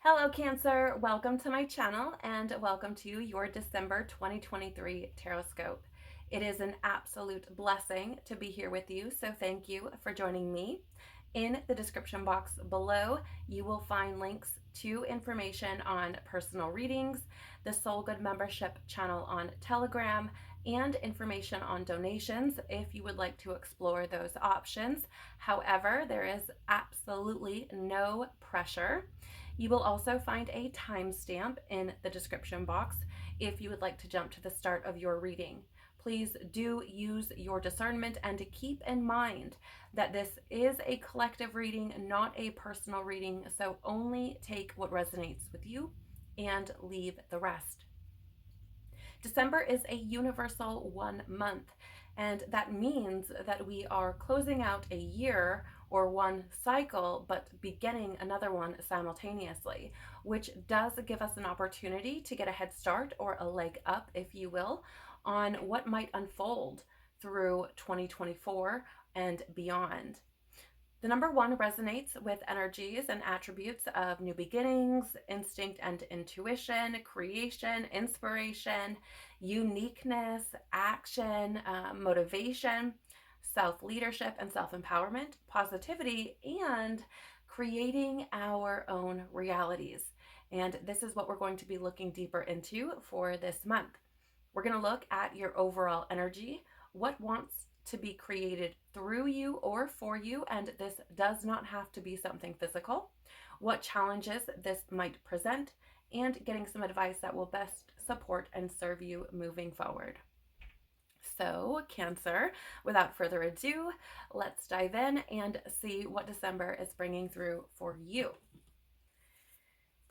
Hello Cancer, welcome to my channel and welcome to your December 2023 Tarotscope. It is an absolute blessing to be here with you, so thank you for joining me. In the description box below, you will find links to information on personal readings, the Soul Good membership channel on Telegram, and information on donations if you would like to explore those options. However, there is absolutely no pressure. You will also find a timestamp in the description box if you would like to jump to the start of your reading. Please do use your discernment and to keep in mind that this is a collective reading, not a personal reading, so only take what resonates with you and leave the rest. December is a universal 1 month, and that means that we are closing out a year or one cycle, but beginning another one simultaneously, which does give us an opportunity to get a head start or a leg up, if you will, on what might unfold through 2024 and beyond. The number 1 resonates with energies and attributes of new beginnings, instinct and intuition, creation, inspiration, uniqueness, action, motivation, self-leadership and self-empowerment, positivity, and creating our own realities. And this is what we're going to be looking deeper into for this month. We're going to look at your overall energy, what wants to be created through you or for you, and this does not have to be something physical, what challenges this might present, and getting some advice that will best support and serve you moving forward. So, Cancer, without further ado, let's dive in and see what December is bringing through for you.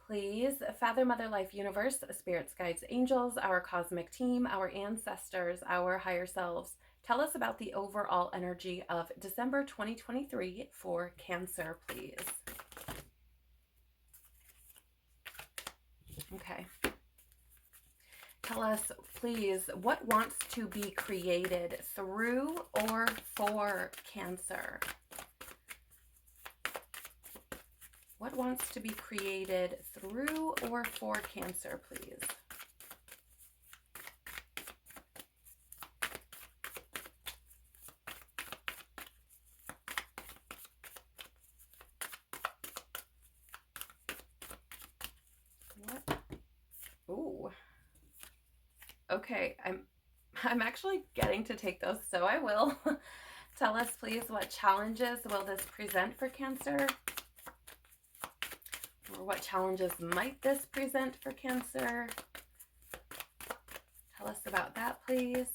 Please, Father, Mother, Life, Universe, spirits, guides, angels, our cosmic team, our ancestors, our higher selves, tell us about the overall energy of December 2023 for Cancer, please. Okay. Tell us, please, what wants to be created through or for Cancer? What wants to be created through or for Cancer, please? What? Ooh. Okay, I'm actually getting to take those, so I will. Tell us, please, what challenges will this present for Cancer? Or what challenges might this present for Cancer? Tell us about that, please.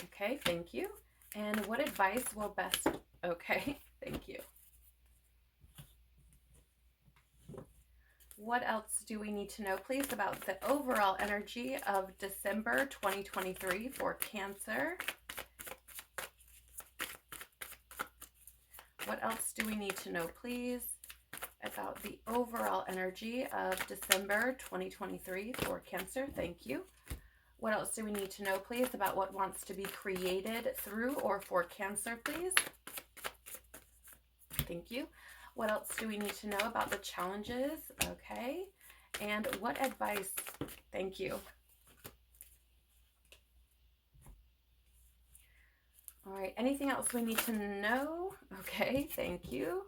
Okay, thank you. And what advice will best... Okay, thank you. What else do we need to know, please, about the overall energy of December 2023 for Cancer? What else do we need to know, please, about the overall energy of December 2023 for Cancer? Thank you. What else do we need to know, please, about what wants to be created through or for Cancer, please? Thank you. What else do we need to know about the challenges? Okay. And what advice? Thank you. All right. Anything else we need to know? Okay. Thank you.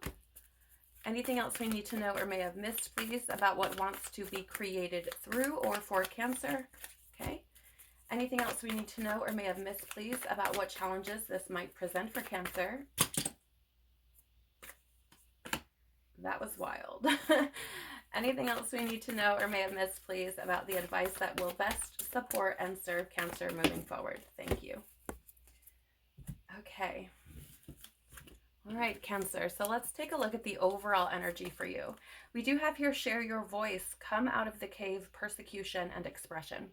Anything else we need to know or may have missed, please, about what wants to be created through or for Cancer? Okay. Anything else we need to know or may have missed, please, about what challenges this might present for Cancer? That was wild. Anything else we need to know or may have missed, please, about the advice that will best support and serve Cancer moving forward? Thank you. Okay. All right, Cancer. So let's take a look at the overall energy for you. We do have here, share your voice, come out of the cave, persecution, and expression.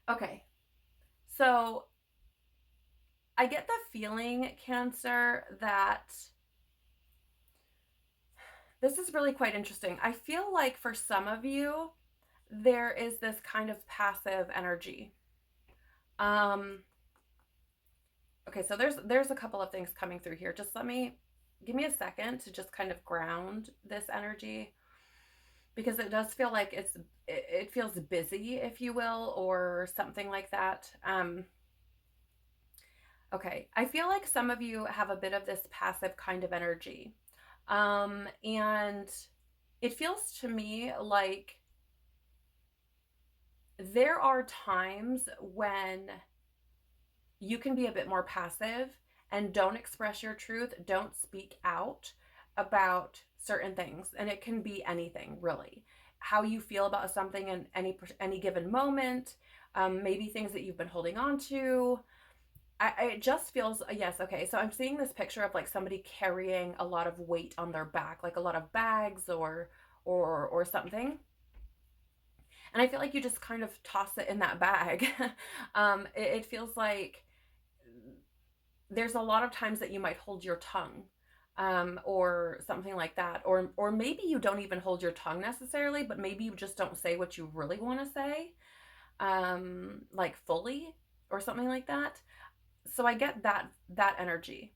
Okay. So I get the feeling, Cancer, that this is really quite interesting. I feel like for some of you, there is this kind of passive energy Okay, so there's a couple of things coming through here. Just give me a second to just kind of ground this energy, because it does feel like it feels busy, if you will, or something like that. Okay, I feel like some of you have a bit of this passive kind of energy. And it feels to me like there are times when you can be a bit more passive and don't express your truth, don't speak out about certain things. And it can be anything, really. How you feel about something in any given moment, maybe things that you've been holding on to. It just feels, yes, okay. So I'm seeing this picture of like somebody carrying a lot of weight on their back, like a lot of bags or something. And I feel like you just kind of toss it in that bag. It feels like there's a lot of times that you might hold your tongue, or something like that, or maybe you don't even hold your tongue necessarily, but maybe you just don't say what you really want to say, like fully, or something like that. So I get that energy.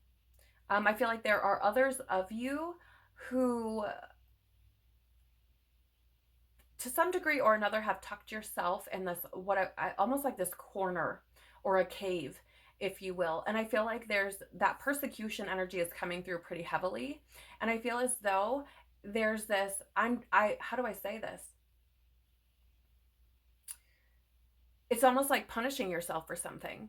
I feel like there are others of you who, to some degree or another, have tucked yourself in this, what I almost like this corner or a cave, if you will. And I feel like there's that persecution energy is coming through pretty heavily. And I feel as though there's this, how do I say this? It's almost like punishing yourself for something.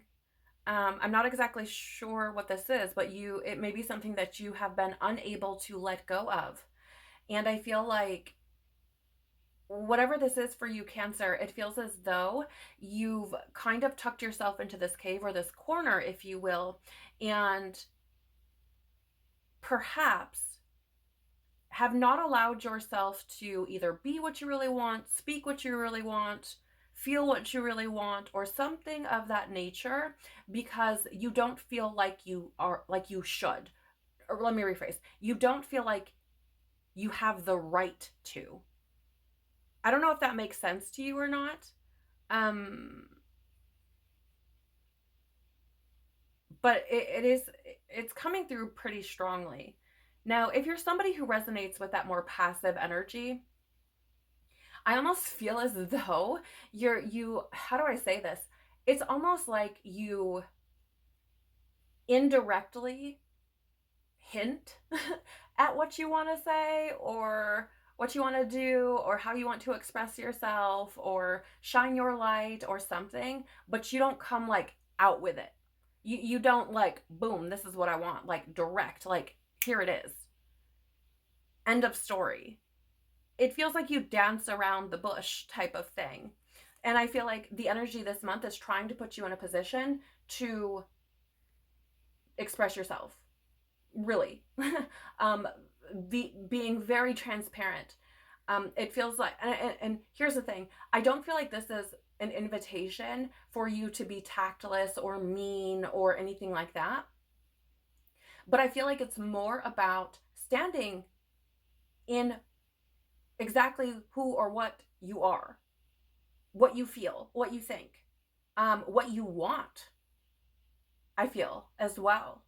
I'm not exactly sure what this is, but it may be something that you have been unable to let go of. And I feel like whatever this is for you, Cancer, it feels as though you've kind of tucked yourself into this cave or this corner, if you will, and perhaps have not allowed yourself to either be what you really want, speak what you really want, feel what you really want, or something of that nature, because you don't feel like you should. Or let me rephrase, you don't feel like you have the right to. I don't know if that makes sense to you or not. Um, but it's coming through pretty strongly. Now, if you're somebody who resonates with that more passive energy, I almost feel as though you how do I say this? It's almost like you indirectly hint at what you want to say, or what you want to do, or how you want to express yourself, or shine your light or something, but you don't come like out with it. You don't like, boom, this is what I want, like direct, like here it is, end of story. It feels like you dance around the bush type of thing. And I feel like the energy this month is trying to put you in a position to express yourself, really. um, being very transparent. It feels like, and here's the thing, I don't feel like this is an invitation for you to be tactless or mean or anything like that. But I feel like it's more about standing in exactly who or what you are, what you feel, what you think, what you want, I feel as well.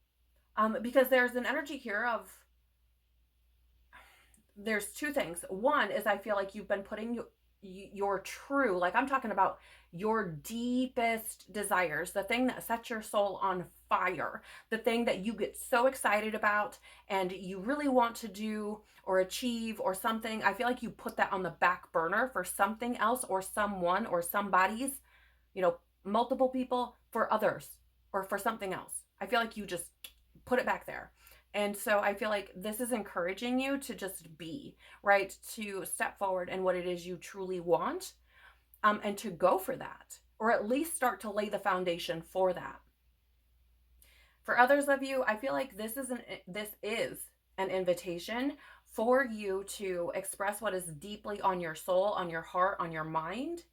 Because there's an energy here of, there's two things. One is I feel like you've been putting your true, like I'm talking about your deepest desires, the thing that sets your soul on fire, the thing that you get so excited about and you really want to do or achieve or something. I feel like you put that on the back burner for something else or someone or somebody's, multiple people, for others or for something else. I feel like you just put it back there. And so I feel like this is encouraging you to just be, right? To step forward in what it is you truly want, and to go for that, or at least start to lay the foundation for that. For others of you, I feel like this is an invitation for you to express what is deeply on your soul, on your heart, on your mind.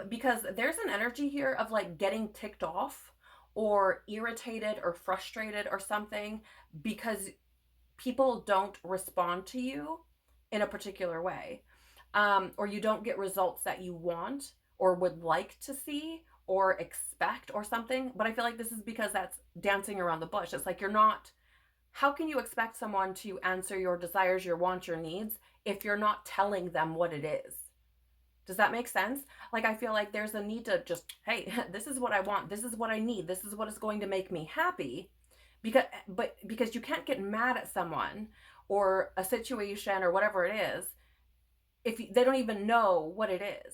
Because there's an energy here of like getting ticked off or irritated or frustrated or something, because people don't respond to you in a particular way, or you don't get results that you want or would like to see, or expect or something. But I feel like this is because that's dancing around the bush. It's like you're not, how can you expect someone to answer your desires, your wants, your needs if you're not telling them what it is? Does that make sense? Like, I feel like there's a need to just, hey, this is what I want. This is what I need. This is what is going to make me happy. Because you can't get mad at someone or a situation or whatever it is if they don't even know what it is,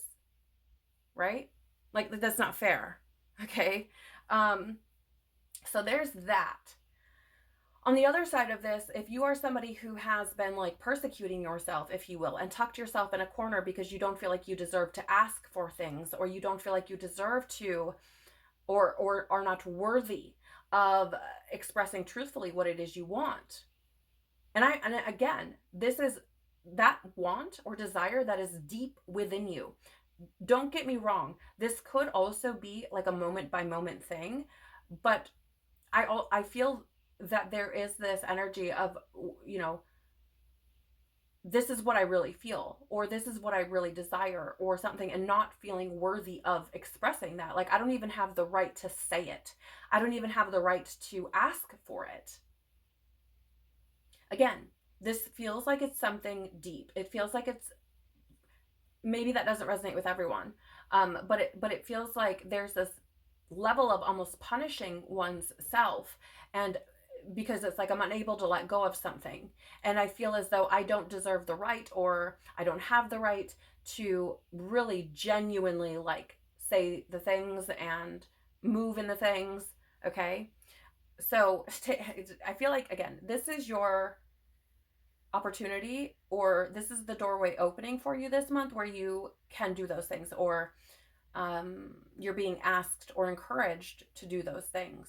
right? Like, that's not fair. Okay. So there's that. On the other side of this, if you are somebody who has been like persecuting yourself, if you will, and tucked yourself in a corner because you don't feel like you deserve to ask for things, or you don't feel like you deserve to, or are not worthy of expressing truthfully what it is you want. And again, this is that want or desire that is deep within you. Don't get me wrong. This could also be like a moment by moment thing, but I feel that there is this energy of, you know, this is what I really feel, or this is what I really desire, or something, and not feeling worthy of expressing that. Like, I don't even have the right to say it. I don't even have the right to ask for it. Again, this feels like it's something deep. It feels like it's, maybe that doesn't resonate with everyone. But it feels like there's this level of almost punishing one's self, and because it's like I'm unable to let go of something, and I feel as though I don't deserve the right, or I don't have the right to really genuinely like say the things and move in the things. Okay, so I feel like, again, this is your opportunity, or this is the doorway opening for you this month where you can do those things, or you're being asked or encouraged to do those things.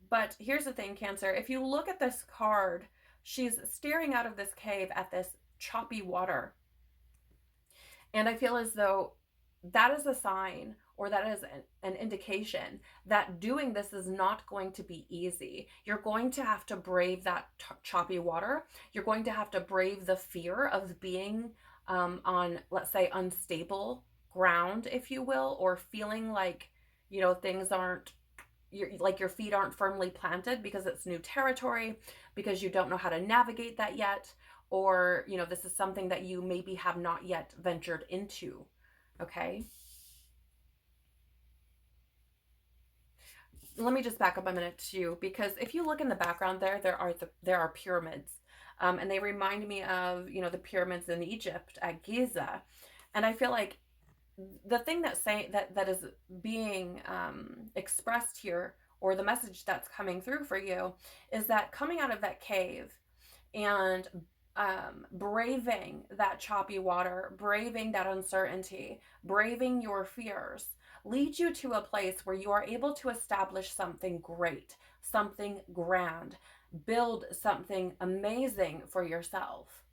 But here's the thing, Cancer. If you look at this card, she's staring out of this cave at this choppy water. And I feel as though that is a sign, or that is an indication that doing this is not going to be easy. You're going to have to brave that choppy water. You're going to have to brave the fear of being on, let's say, unstable ground, if you will, or feeling like, you know, things aren't, your feet aren't firmly planted because it's new territory, because you don't know how to navigate that yet, or, you know, this is something that you maybe have not yet ventured into. Okay. Let me just back up a minute too, because if you look in the background there are pyramids, and they remind me of, you know, the pyramids in Egypt at Giza, and I feel like the thing that is being expressed here, or the message that's coming through for you, is that coming out of that cave and braving that choppy water, braving that uncertainty, braving your fears, leads you to a place where you are able to establish something great, something grand, build something amazing for yourself.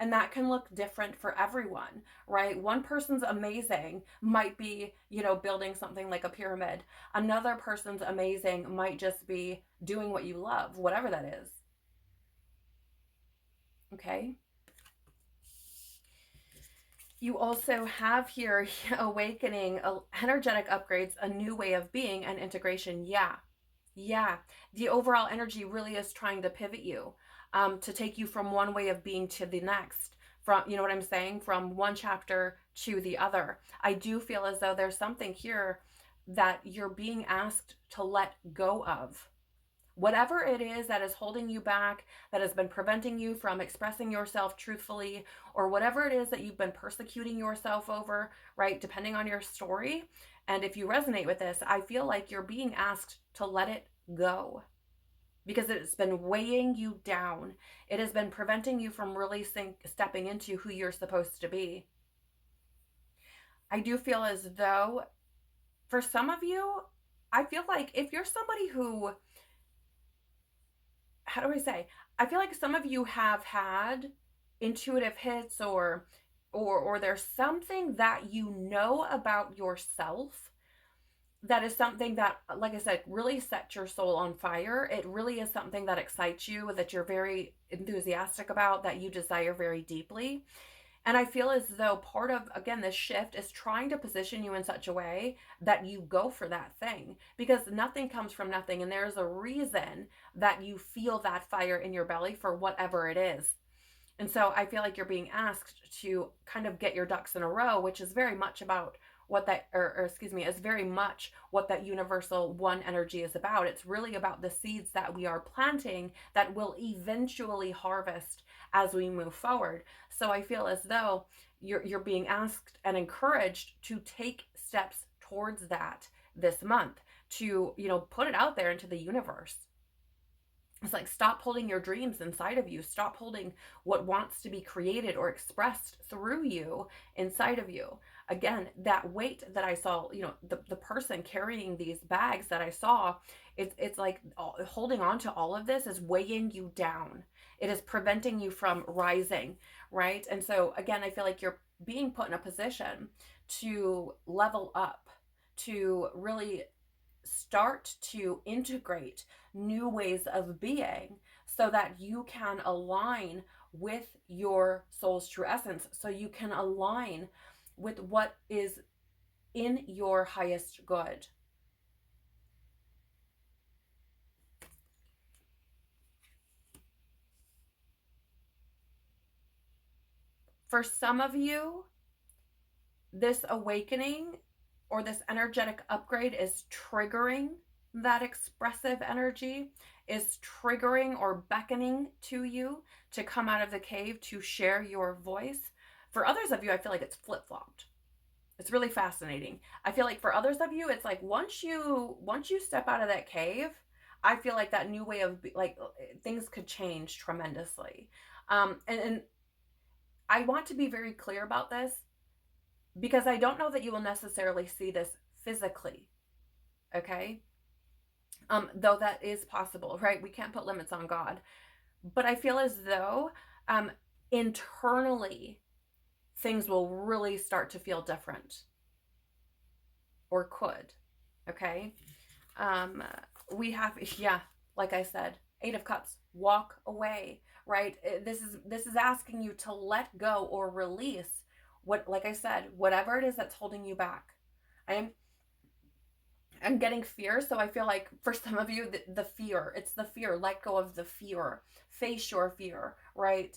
And that can look different for everyone, right? One person's amazing might be, you know, building something like a pyramid. Another person's amazing might just be doing what you love, whatever that is. Okay. You also have here awakening, energetic upgrades, a new way of being, and integration. Yeah. The overall energy really is trying to pivot you, to take you from one way of being to the next, from, you know what I'm saying, from one chapter to the other. I do feel as though there's something here that you're being asked to let go of. Whatever it is that is holding you back, that has been preventing you from expressing yourself truthfully, or whatever it is that you've been persecuting yourself over, right? Depending on your story. And if you resonate with this, I feel like you're being asked to let it go, because it's been weighing you down. It has been preventing you from really stepping into who you're supposed to be. I do feel as though for some of you, I feel like if you're somebody who, how do I say? I feel like some of you have had intuitive hits, or there's something that you know about yourself that is something that, like I said, really set your soul on fire. It really is something that excites you, that you're very enthusiastic about, that you desire very deeply. And I feel as though part of, again, this shift is trying to position you in such a way that you go for that thing, because nothing comes from nothing. And there's a reason that you feel that fire in your belly for whatever it is. And so I feel like you're being asked to kind of get your ducks in a row, which is very much about what that, or excuse me, is very much what that universal one energy is about. It's really about the seeds that we are planting that will eventually harvest as we move forward. So I feel as though you're being asked and encouraged to take steps towards that this month, to, you know, put it out there into the universe. It's like, stop holding your dreams inside of you. Stop holding what wants to be created or expressed through you inside of you. Again, that weight that I saw, you know, the person carrying these bags that I saw, it's like holding on to all of this is weighing you down. It is preventing you from rising, right? And so again, I feel like you're being put in a position to level up, to really start to integrate new ways of being so that you can align with your soul's true essence, so you can align with what is in your highest good. For some of you, this awakening or this energetic upgrade is triggering that expressive energy, is triggering or beckoning to you to come out of the cave, to share your voice. For others of you, I feel like it's flip-flopped. It's really fascinating. I feel like for others of you, it's like once you step out of that cave, I feel like that new way of like things could change tremendously. And I want to be very clear about this, because I don't know that you will necessarily see this physically, okay? Though that is possible, right? We can't put limits on God. But I feel as though internally things will really start to feel different, or could, okay? We have, yeah, like I said, 8 of Cups, walk away, right? This is asking you to let go or release what, like I said, whatever it is that's holding you back. I'm getting fear, so I feel like for some of you, the fear, it's the fear. Let go of the fear. Face your fear, right?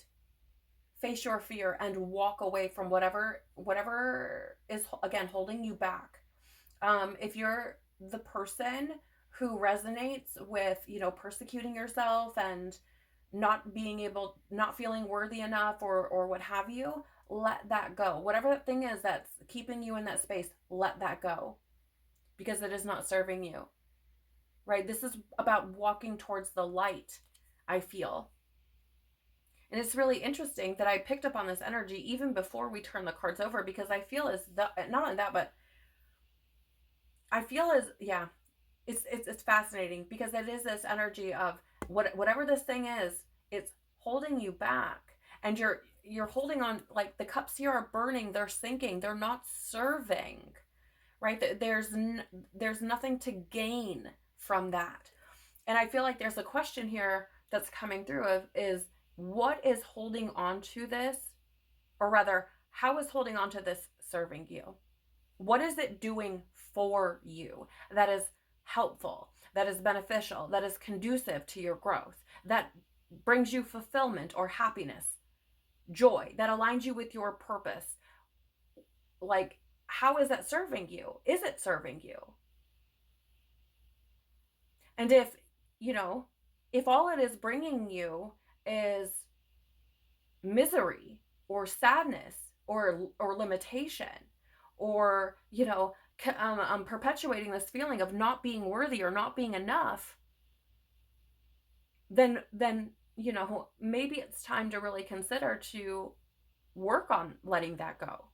Face your fear and walk away from whatever is, again, holding you back. If you're the person who resonates with, you know, persecuting yourself and not feeling worthy enough, or what have you, let that go. Whatever that thing is that's keeping you in that space, let that go, because it is not serving you, right? This is about walking towards the light, I feel. And it's really interesting that I picked up on this energy even before we turn the cards over, because I feel as though, not only that, but I feel as, yeah, it's fascinating, because it is this energy of whatever this thing is, it's holding you back, and you're holding on, like the cups here are burning, they're sinking, they're not serving, right? There's nothing to gain from that. And I feel like there's a question here that's coming through of, is what is holding on to this, or rather, how is holding on to this serving you? What is it doing for you that is helpful, that is beneficial, that is conducive to your growth, that brings you fulfillment or happiness, joy, that aligns you with your purpose? Like, how is that serving you? Is it serving you? And if, you know, if all it is bringing you is misery or sadness or limitation, or, you know, perpetuating this feeling of not being worthy or not being enough, then you know, maybe it's time to really consider to work on letting that go.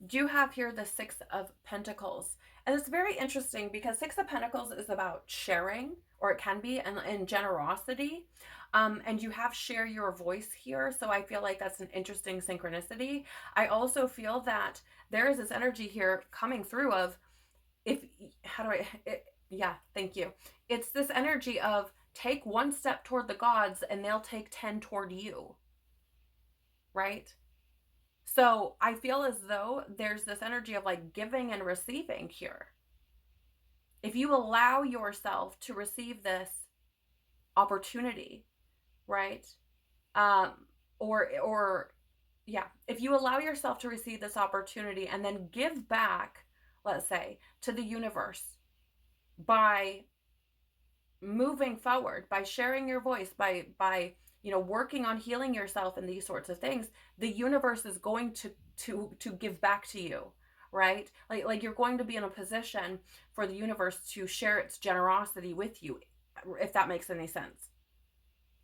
Do have here the 6 of Pentacles. And it's very interesting, because 6 of Pentacles is about sharing, or it can be, and generosity. And you have share your voice here. So I feel like that's an interesting synchronicity. I also feel that there is this energy here coming through of, yeah, thank you. It's this energy of take one step toward the gods and they'll take 10 toward you, right? So I feel as though there's this energy of like giving and receiving here. If you allow yourself to receive this opportunity, right? Um, or yeah, if you allow yourself to receive this opportunity and then give back, let's say, to the universe by moving forward, by sharing your voice, by working on healing yourself and these sorts of things, the universe is going to give back to you, right? Like you're going to be in a position for the universe to share its generosity with you, if that makes any sense.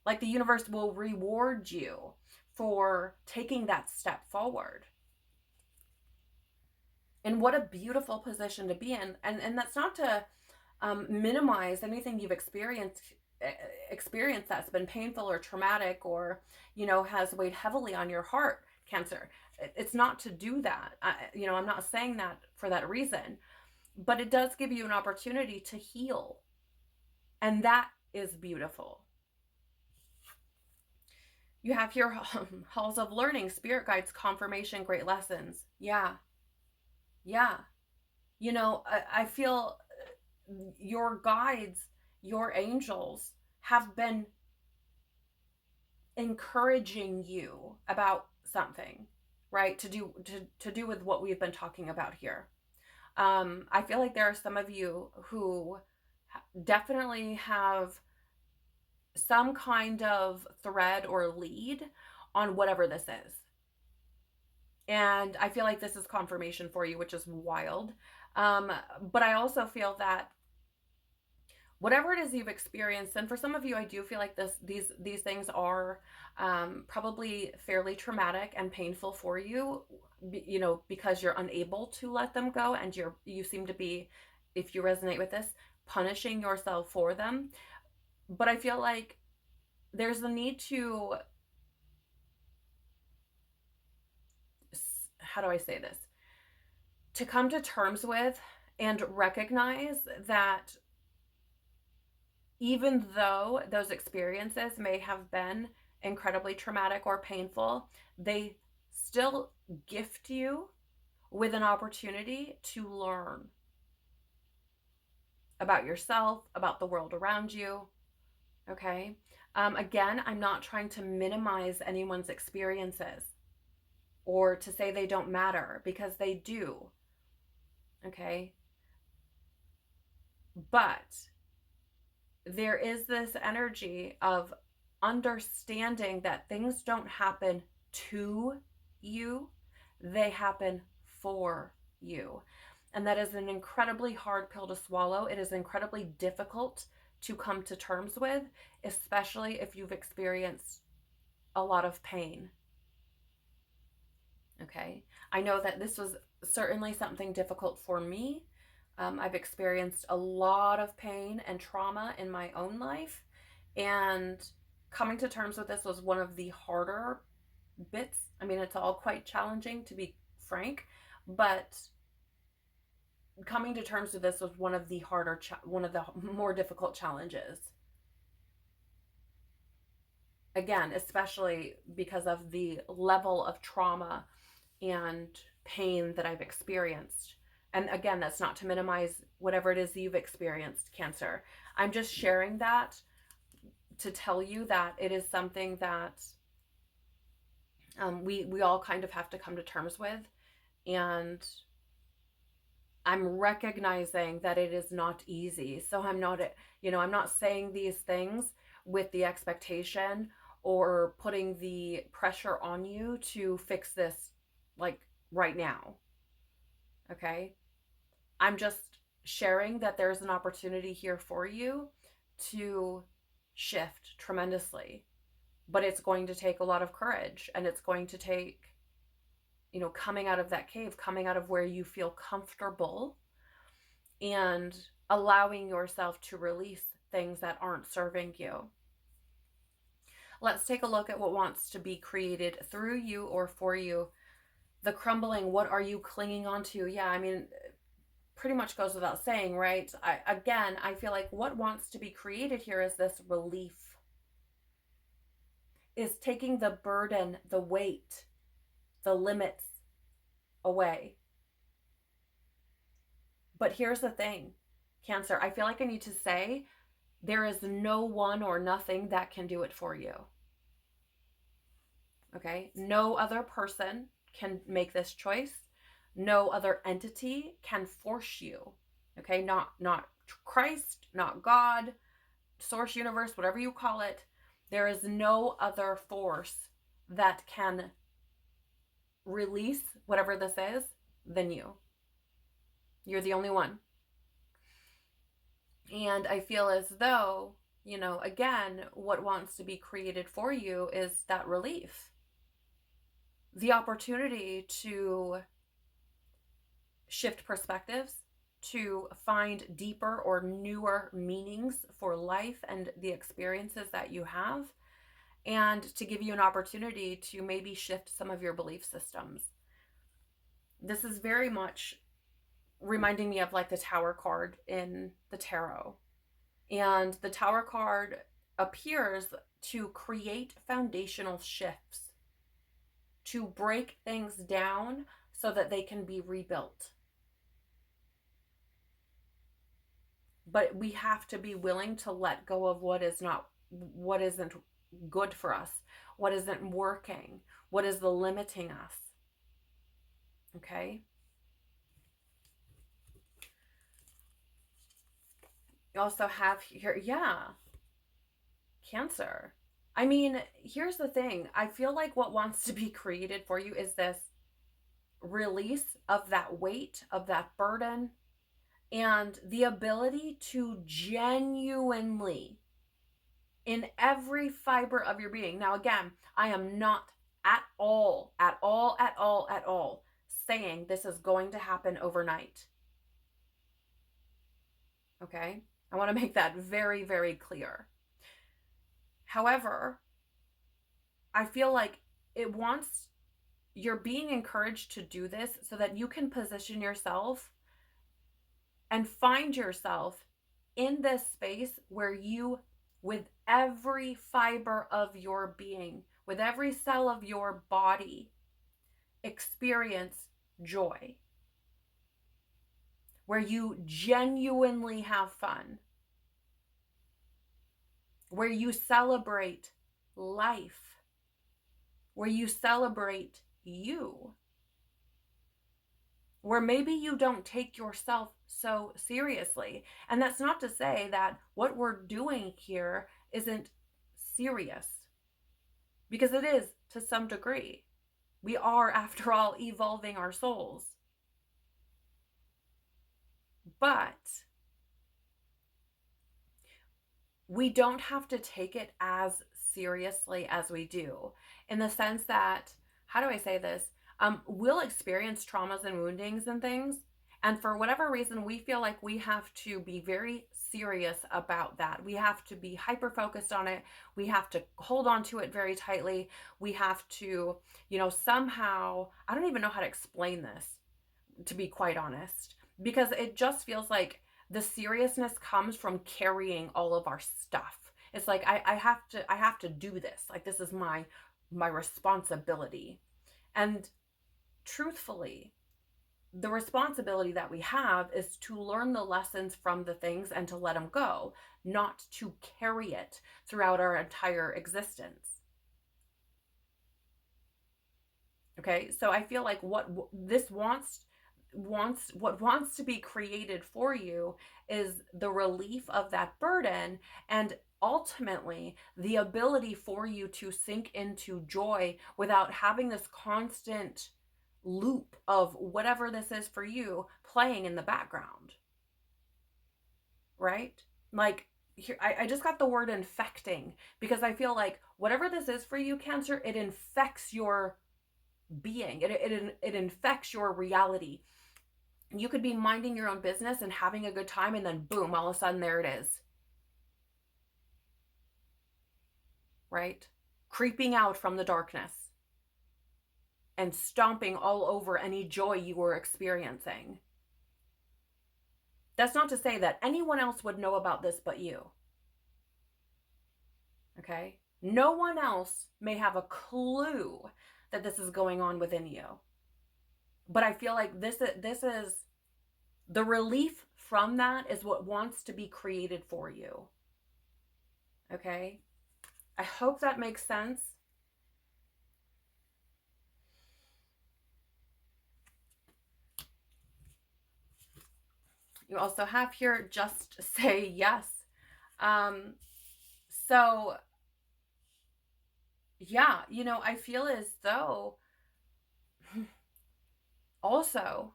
Like the universe will reward you for taking that step forward. And what a beautiful position to be in. And that's not to minimize anything you've experienced that's been painful or traumatic or has weighed heavily on your heart, Cancer. It's not to do that. I'm not saying that for that reason, but it does give you an opportunity to heal, and that is beautiful. You have here halls of learning, spirit guides, confirmation, great lessons. Yeah. I feel your guides, your angels have been encouraging you about something, right? To do with what we've been talking about here. I feel like there are some of you who definitely have some kind of thread or lead on whatever this is. And I feel like this is confirmation for you, which is wild. But I also feel that whatever it is you've experienced, and for some of you, I do feel like these things are probably fairly traumatic and painful for you, because you're unable to let them go, and you seem to be, if you resonate with this, punishing yourself for them. But I feel like there's the need to, how do I say this? To come to terms with and recognize that even though those experiences may have been incredibly traumatic or painful, they still gift you with an opportunity to learn about yourself, about the world around you. Okay? Again, I'm not trying to minimize anyone's experiences or to say they don't matter, because they do. Okay? But there is this energy of understanding that things don't happen to you, they happen for you. And that is an incredibly hard pill to swallow. It is incredibly difficult to come to terms with, especially if you've experienced a lot of pain. Okay? I know that this was certainly something difficult for me. I've experienced a lot of pain and trauma in my own life, and coming to terms with this was one of the harder bits. I mean, it's all quite challenging, to be frank, but coming to terms with this was one of the more difficult challenges. Again, especially because of the level of trauma and pain that I've experienced. And again, that's not to minimize whatever it is that you've experienced, Cancer. I'm just sharing that to tell you that it is something that we all kind of have to come to terms with. And I'm recognizing that it is not easy. So I'm not saying these things with the expectation or putting the pressure on you to fix this like right now. Okay? I'm just sharing that there's an opportunity here for you to shift tremendously. But it's going to take a lot of courage, and it's going to take, coming out of that cave, coming out of where you feel comfortable, and allowing yourself to release things that aren't serving you. Let's take a look at what wants to be created through you or for you. The crumbling, what are you clinging on to? Yeah, I mean, pretty much goes without saying, right? I feel like what wants to be created here is this relief, is taking the burden, the weight, the limits away. But here's the thing, Cancer, I feel like I need to say there is no one or nothing that can do it for you. Okay? No other person can make this choice. No other entity can force you. Okay? Not Christ, not God, source, universe, whatever you call it. There is no other force that can release whatever this is than you. You're the only one. And I feel as though, again, what wants to be created for you is that relief. The opportunity to shift perspectives, to find deeper or newer meanings for life and the experiences that you have, and to give you an opportunity to maybe shift some of your belief systems. This is very much reminding me of like the Tower card in the tarot. And the Tower card appears to create foundational shifts, to break things down so that they can be rebuilt. But we have to be willing to let go of what isn't good for us, what isn't working, what is limiting us. Okay? You also have here, Cancer. I mean, here's the thing. I feel like what wants to be created for you is this release of that weight, of that burden, and the ability to genuinely, in every fiber of your being. Now, again, I am not at all saying this is going to happen overnight. Okay? I want to make that very, very clear. However, I feel like you're being encouraged to do this so that you can position yourself and find yourself in this space where you, with every fiber of your being, with every cell of your body, experience joy, where you genuinely have fun, where you celebrate life, where you celebrate you, where maybe you don't take yourself so seriously. And that's not to say that what we're doing here isn't serious, because it is to some degree. We are, after all, evolving our souls. But we don't have to take it as seriously as we do, in the sense that, how do I say this? We'll experience traumas and woundings and things, and for whatever reason, we feel like we have to be very serious about that. We have to be hyper focused on it. We have to hold on to it very tightly. We have to, somehow, I don't even know how to explain this, to be quite honest, because it just feels like the seriousness comes from carrying all of our stuff. It's like I have to do this. Like, this is my responsibility. And truthfully, the responsibility that we have is to learn the lessons from the things and to let them go, not to carry it throughout our entire existence. Okay, so I feel like what wants to be created for you is the relief of that burden, and ultimately the ability for you to sink into joy without having this constant loop of whatever this is for you playing in the background. Right? Like, here, I just got the word infecting, because I feel like whatever this is for you, Cancer, it infects your being. It infects your reality. You could be minding your own business and having a good time, and then boom, all of a sudden there it is. Right? Creeping out from the darkness and stomping all over any joy you were experiencing. That's not to say that anyone else would know about this but you. Okay? No one else may have a clue that this is going on within you. But I feel like this is the relief from that is what wants to be created for you. Okay? I hope that makes sense. You also have here, just say yes. So yeah, I feel as though also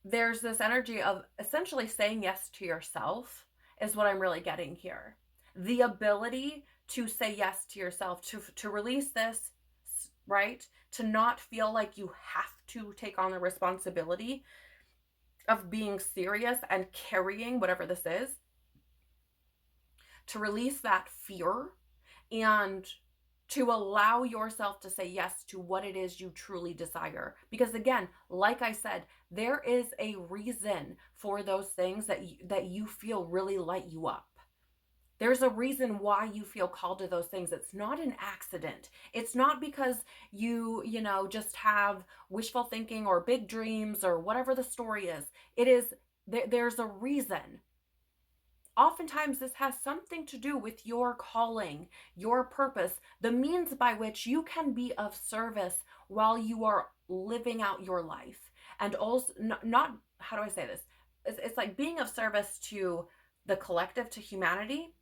there's this energy of essentially saying yes to yourself is what I'm really getting here. The ability to say yes to yourself, to release this, right? To not feel like you have to take on the responsibility of being serious and carrying whatever this is. To release that fear and to allow yourself to say yes to what it is you truly desire. Because again, like I said, there is a reason for those things that you feel really light you up. There's a reason why you feel called to those things. It's not an accident. It's not because you just have wishful thinking or big dreams or whatever the story is. It is, there's a reason. Oftentimes, this has something to do with your calling, your purpose, the means by which you can be of service while you are living out your life. And also, not how do I say this? It's like being of service to the collective, to humanity,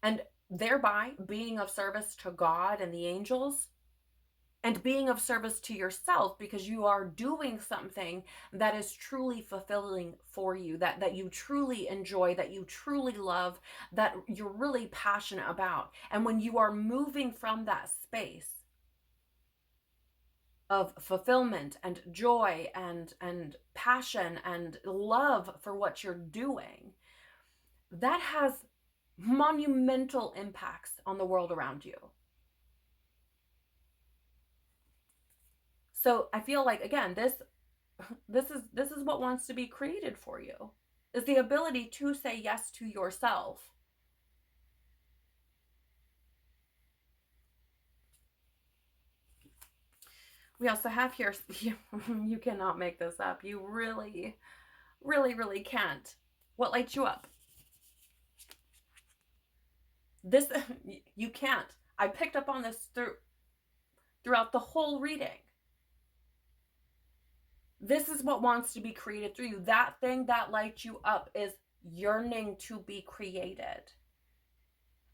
and thereby being of service to God and the angels, and being of service to yourself because you are doing something that is truly fulfilling for you, that you truly enjoy, that you truly love, that you're really passionate about. And when you are moving from that space of fulfillment and joy and passion and love for what you're doing, that has monumental impacts on the world around you. So I feel like, again, this is what wants to be created for you, is the ability to say yes to yourself. We also have here, you cannot make this up. You really, really, really can't. What lights you up? This, you can't. I picked up on this throughout the whole reading. This is what wants to be created through you. That thing that lights you up is yearning to be created.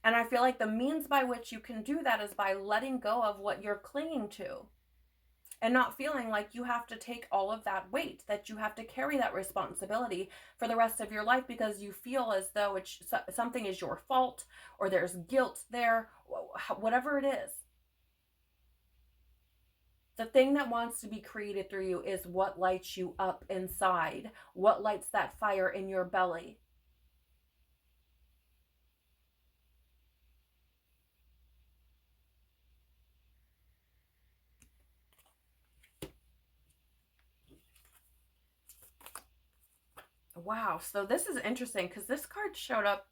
And I feel like the means by which you can do that is by letting go of what you're clinging to and not feeling like you have to take all of that weight, that you have to carry that responsibility for the rest of your life because you feel as though something is your fault or there's guilt there, whatever it is. The thing that wants to be created through you is what lights you up inside, what lights that fire in your belly. Wow, so this is interesting because this card showed up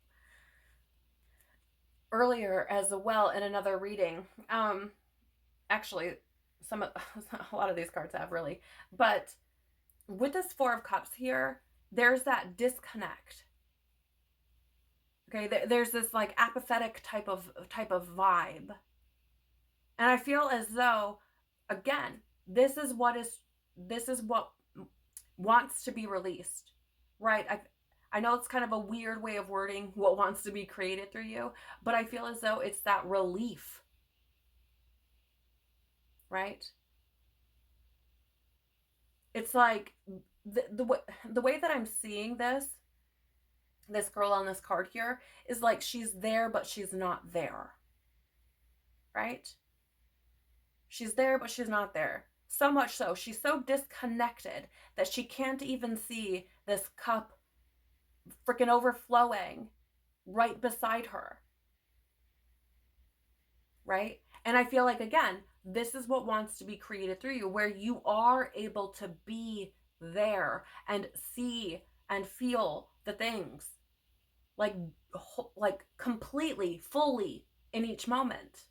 earlier as well in another reading. Actually, a lot of these cards have, really, but with this Four of Cups here, there's that disconnect. Okay, there's this like apathetic type of vibe, and I feel as though, again, this is what wants to be released, right? I know it's kind of a weird way of wording what wants to be created through you, but I feel as though it's that relief, right? It's like the way that I'm seeing this girl on this card here is like she's there, but she's not there, right? She's there, but she's not there. So much so, she's so disconnected that she can't even see this cup freaking overflowing right beside her, right? And I feel like, again, this is what wants to be created through you, where you are able to be there and see and feel the things like completely, fully in each moment.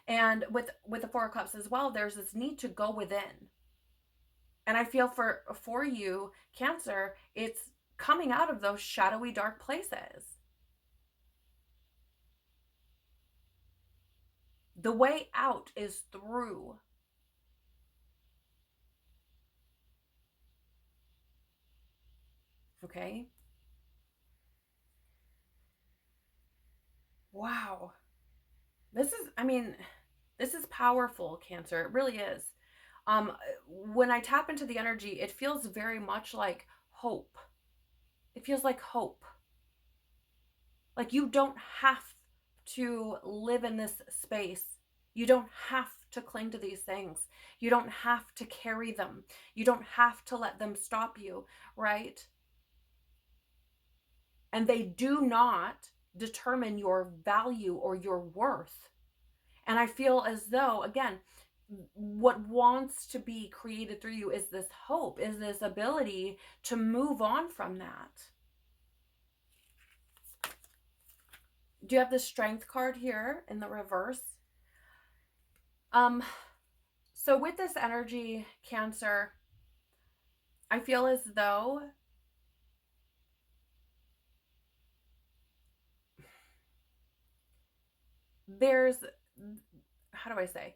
And with the Four of Cups as well, there's this need to go within. And I feel for you, Cancer, it's coming out of those shadowy, dark places. The way out is through. Okay? Wow. This is powerful, Cancer. It really is. When I tap into the energy, it feels very much like hope. It feels like hope. Like you don't have to live in this space. You don't have to cling to these things. You don't have to carry them. You don't have to let them stop you, right? And they do not determine your value or your worth. And I feel as though, again, what wants to be created through you is this hope, is this ability to move on from that. Do you have the Strength card here in the reverse? So with this energy, Cancer, I feel as though there's, how do I say?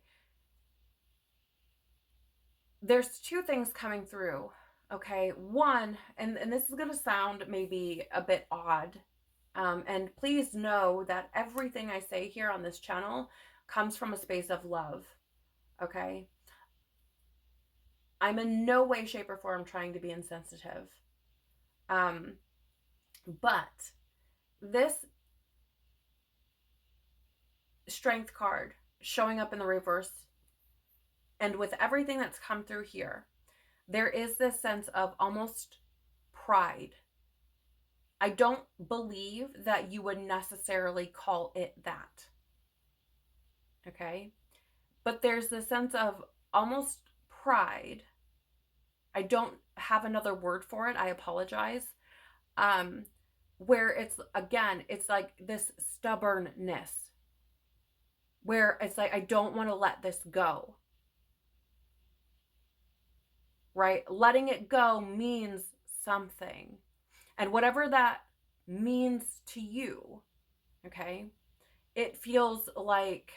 There's two things coming through, okay? One, and this is going to sound maybe a bit odd, and please know that everything I say here on this channel comes from a space of love, okay? I'm in no way, shape, or form trying to be insensitive. But this Strength card showing up in the reverse, and with everything that's come through here, there is this sense of almost pride. I don't believe that you would necessarily call it that. Okay? But there's this sense of almost pride. I don't have another word for it. I apologize. Where it's, again, it's like this stubbornness. Where it's like, I don't want to let this go. Right? Letting it go means something. And whatever that means to you, okay, it feels like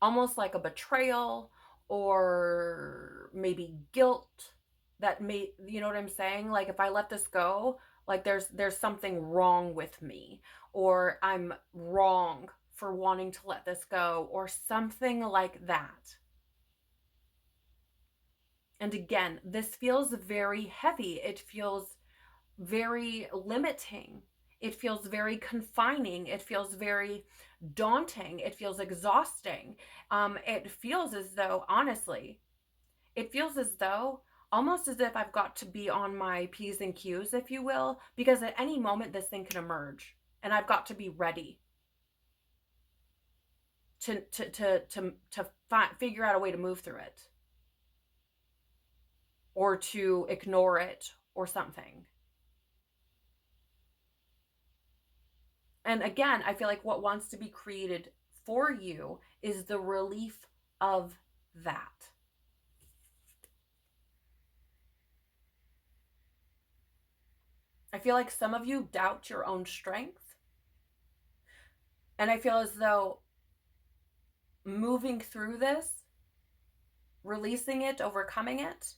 almost like a betrayal or maybe guilt that may, you know what I'm saying? Like if I let this go, like there's something wrong with me, or I'm wrong for wanting to let this go, or something like that. And again, this feels very heavy. It feels very limiting. It feels very confining. It feels very daunting. It feels exhausting. It feels as though, honestly, it feels as though almost as if I've got to be on my P's and Q's, if you will, because at any moment this thing can emerge and I've got to be ready to figure out a way to move through it or to ignore it or something. And again, I feel like what wants to be created for you is the relief of that. I feel like some of you doubt your own strength. And I feel as though moving through this, releasing it, overcoming it,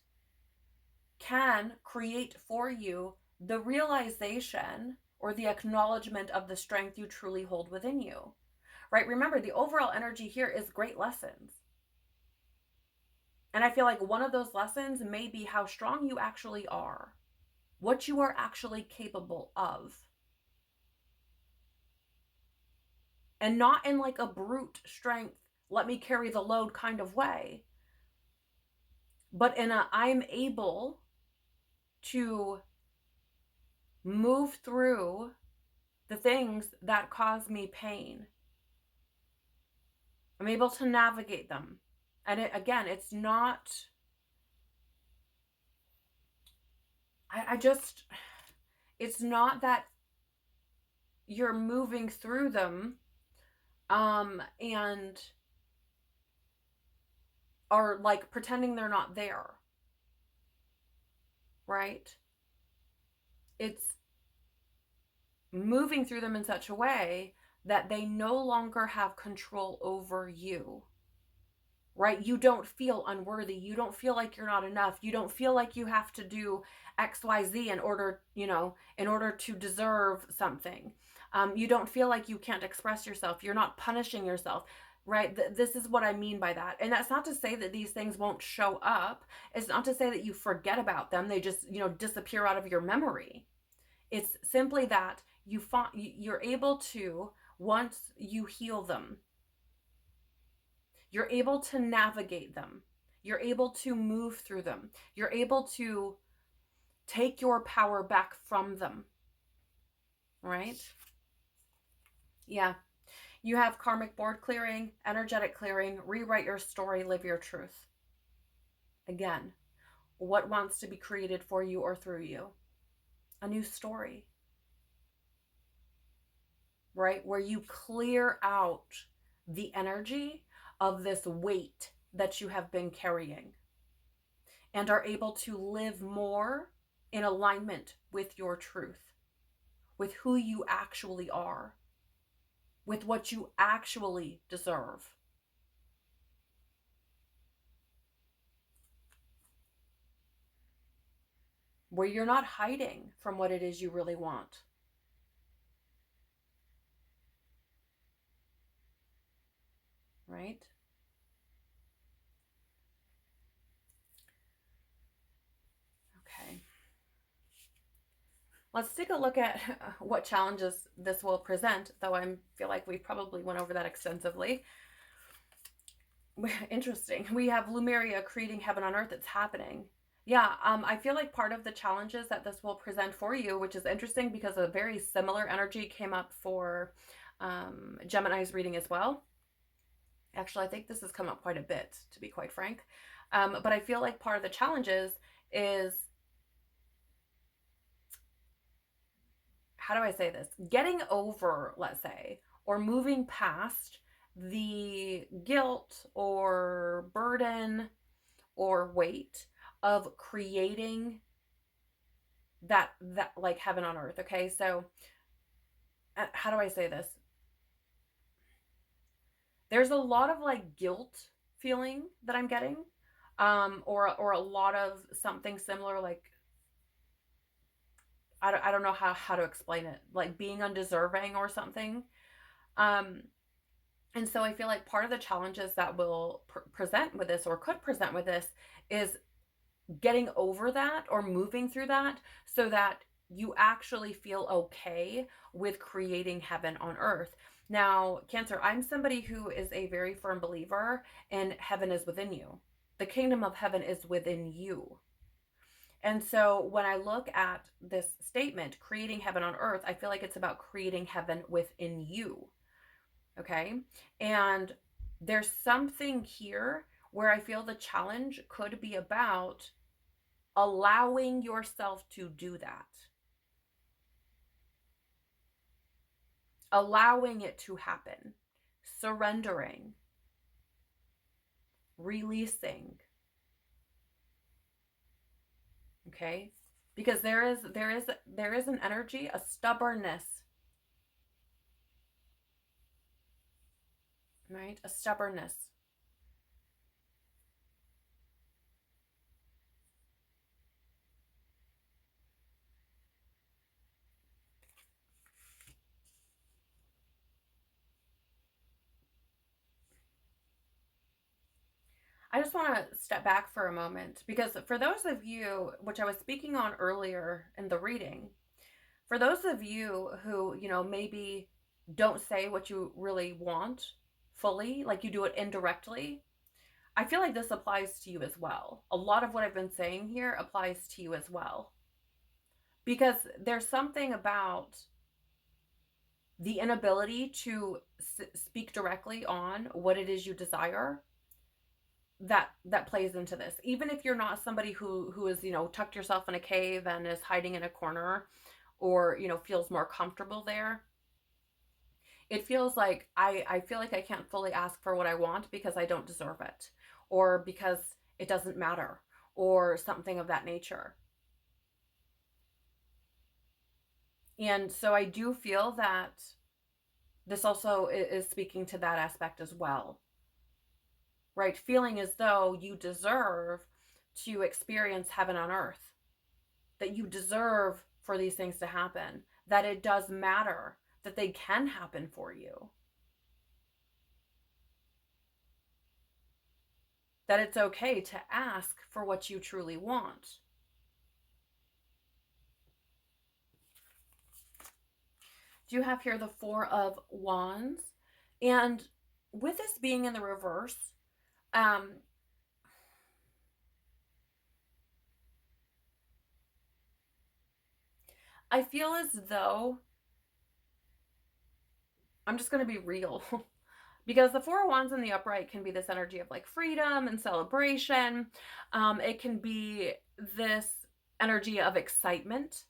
can create for you the realization or the acknowledgement of the strength you truly hold within you. Right? Remember, the overall energy here is great lessons. And I feel like one of those lessons may be how strong you actually are, what you are actually capable of. And not in like a brute strength, let me carry the load kind of way, but in a I'm able to move through the things that cause me pain. I'm able to navigate them. And again, it's not I just, it's not that you're moving through them and are like pretending they're not there, right? It's moving through them in such a way that they no longer have control over you, right? You don't feel unworthy. You don't feel like you're not enough. You don't feel like you have to do XYZ in order, in order to deserve something. You don't feel like you can't express yourself. You're not punishing yourself, right? This is what I mean by that. And that's not to say that these things won't show up. It's not to say that you forget about them. They just, disappear out of your memory. It's simply that you're able to, once you heal them, you're able to navigate them. You're able to move through them. You're able to take your power back from them. Right? Yeah. You have karmic board clearing, energetic clearing, rewrite your story, live your truth. Again, what wants to be created for you or through you? A new story. Right? Where you clear out the energy of this weight that you have been carrying and are able to live more in alignment with your truth, with who you actually are, with what you actually deserve. Where you're not hiding from what it is you really want. Right? Okay. Let's take a look at what challenges this will present, though I feel like we probably went over that extensively. Interesting. We have Lemuria creating heaven on earth. It's happening. Yeah, I feel like part of the challenges that this will present for you, which is interesting because a very similar energy came up for Gemini's reading as well. Actually, I think this has come up quite a bit, to be quite frank. But I feel like part of the challenges is, how do I say this? Getting over, let's say, or moving past the guilt or burden or weight of creating that like heaven on earth. Okay, so how do I say this? There's a lot of like guilt feeling that I'm getting, or a lot of something similar, like I don't know how to explain it, like being undeserving or something. um and so I feel like part of the challenges that will present with this, or could present with this, is getting over that or moving through that so that you actually feel okay with creating heaven on earth. Now, Cancer, I'm somebody who is a very firm believer in heaven is within you. The kingdom of heaven is within you. And so when I look at this statement, creating heaven on earth, I feel like it's about creating heaven within you. Okay? And there's something here where I feel the challenge could be about allowing yourself to do that, allowing it to happen, surrendering, releasing. Okay, because there is an energy, a stubbornness, right? A stubbornness. I just want to step back for a moment, because for those of you, which I was speaking on earlier in the reading, for those of you who, maybe don't say what you really want fully, like you do it indirectly, I feel like this applies to you as well. A lot of what I've been saying here applies to you as well. Because there's something about the inability to speak directly on what it is you desire, that plays into this. Even if you're not somebody who is, tucked yourself in a cave and is hiding in a corner, or, feels more comfortable there, it feels like I feel like I can't fully ask for what I want because I don't deserve it, or because it doesn't matter, or something of that nature. And so I do feel that this also is speaking to that aspect as well, right? Feeling as though you deserve to experience heaven on earth, that you deserve for these things to happen, that it does matter, that they can happen for you, that it's okay to ask for what you truly want. Do you have here the Four of Wands? And with this being in the reverse, I feel as though, I'm just going to be real, because the Four of Wands in the upright can be this energy of like freedom and celebration. It can be this energy of excitement.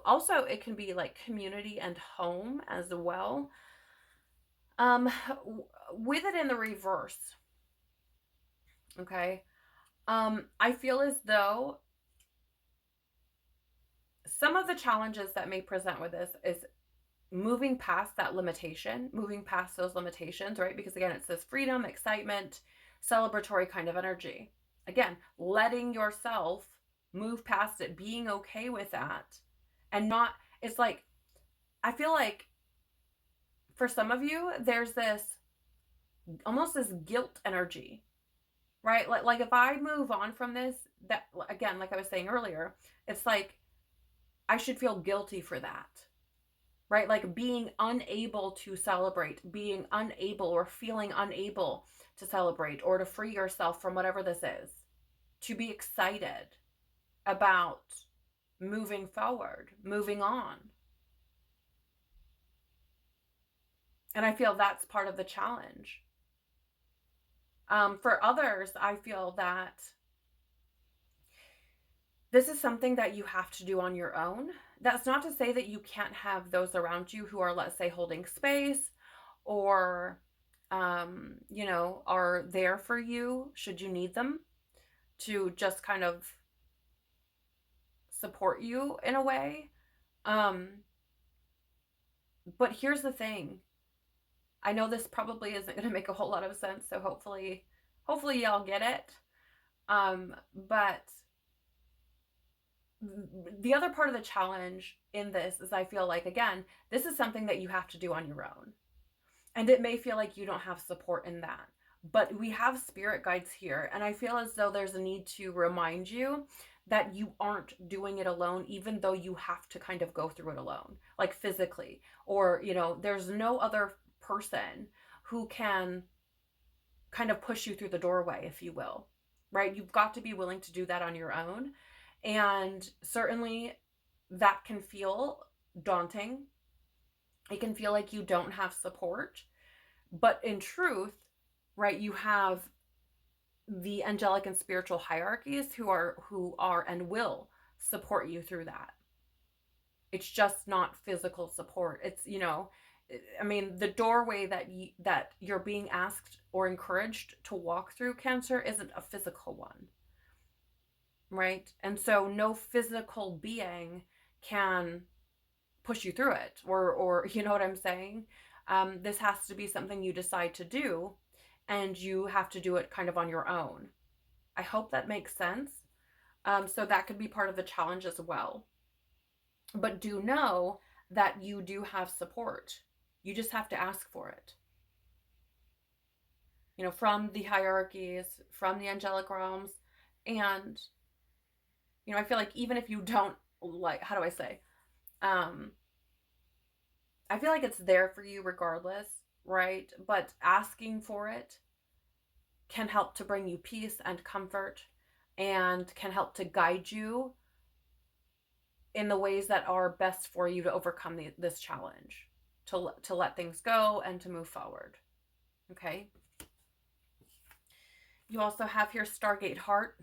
Also it can be like community and home as well. With it in the reverse, okay, I feel as though some of the challenges that may present with this is moving past that limitation, moving past those limitations, right? Because again, it says freedom, excitement, celebratory kind of energy. Again, letting yourself move past it, being okay with that, and not, it's like, I feel like for some of you, there's this almost this guilt energy, right? Like if I move on from this, that again, like I was saying earlier, it's like I should feel guilty for that, right? Like being unable to celebrate, being unable or feeling unable to celebrate or to free yourself from whatever this is, to be excited about moving forward, moving on. And I feel that's part of the challenge. For others, I feel that this is something that you have to do on your own. That's not to say that you can't have those around you who are, let's say, holding space, or, are there for you should you need them, to just kind of support you in a way. But here's the thing. I know this probably isn't going to make a whole lot of sense, so hopefully y'all get it. But the other part of the challenge in this is, I feel like, again, this is something that you have to do on your own. And it may feel like you don't have support in that. But we have spirit guides here. And I feel as though there's a need to remind you that you aren't doing it alone, even though you have to kind of go through it alone, like physically. Or, there's no other person who can kind of push you through the doorway, if you will, right? You've got to be willing to do that on your own. And certainly that can feel daunting. It can feel like you don't have support. But in truth, right, you have the angelic and spiritual hierarchies who are and will support you through that. It's just not physical support. It's, the doorway that you're being asked or encouraged to walk through, Cancer, isn't a physical one, right? And so no physical being can push you through it, or you know what I'm saying? This has to be something you decide to do, and you have to do it kind of on your own. I hope that makes sense. So that could be part of the challenge as well. But do know that you do have support. You just have to ask for it. From the hierarchies, from the angelic realms. And, I feel like even if you don't, like, how do I say? I feel like it's there for you regardless, right? But asking for it can help to bring you peace and comfort, and can help to guide you in the ways that are best for you to overcome this challenge, to let things go and to move forward. Okay. You also have here Stargate heart,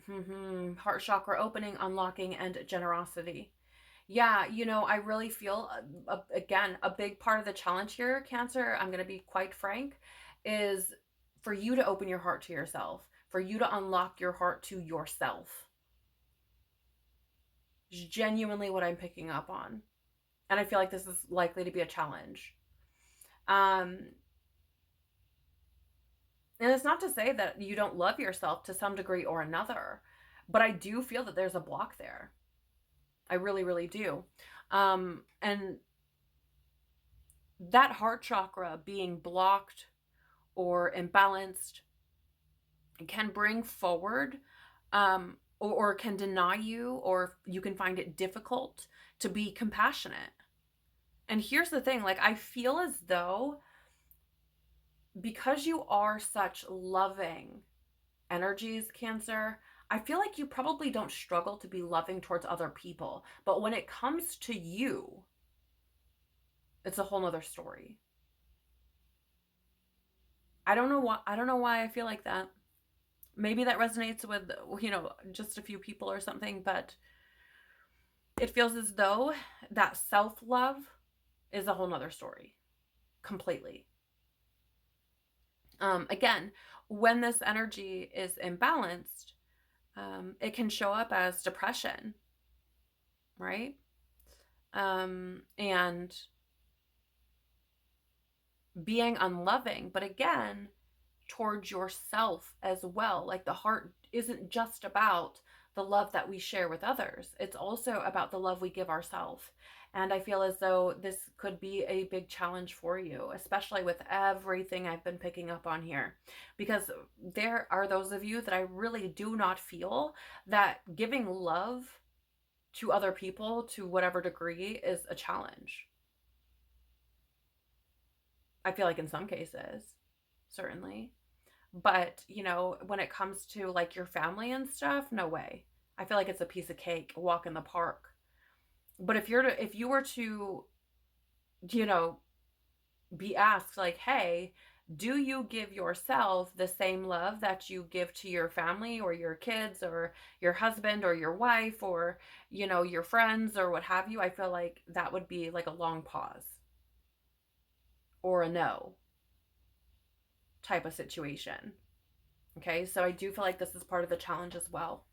heart chakra opening, unlocking, and generosity. Yeah, I really feel, again, a big part of the challenge here, Cancer, I'm going to be quite frank, is for you to open your heart to yourself, for you to unlock your heart to yourself. It's genuinely what I'm picking up on. And I feel like this is likely to be a challenge. And it's not to say that you don't love yourself to some degree or another, but I do feel that there's a block there. I really, really do. And that heart chakra being blocked or imbalanced can bring forward, or can deny you, or you can find it difficult to be compassionate. And here's the thing, like, I feel as though because you are such loving energies, Cancer, I feel like you probably don't struggle to be loving towards other people. But when it comes to you, it's a whole nother story. I don't know why I feel like that. Maybe that resonates with, just a few people or something, but it feels as though that self-love is a whole nother story completely. Again, when this energy is imbalanced, it can show up as depression, right? And being unloving, but again, towards yourself as well. Like, the heart isn't just about the love that we share with others, it's also about the love we give ourselves. And I feel as though this could be a big challenge for you, especially with everything I've been picking up on here, because there are those of you that I really do not feel that giving love to other people to whatever degree is a challenge. I feel like in some cases, certainly. But, when it comes to like your family and stuff, no way. I feel like it's a piece of cake, a walk in the park. But if you were to, be asked like, hey, do you give yourself the same love that you give to your family or your kids or your husband or your wife or, your friends or what have you? I feel like that would be like a long pause or a no type of situation. Okay, so I do feel like this is part of the challenge as well.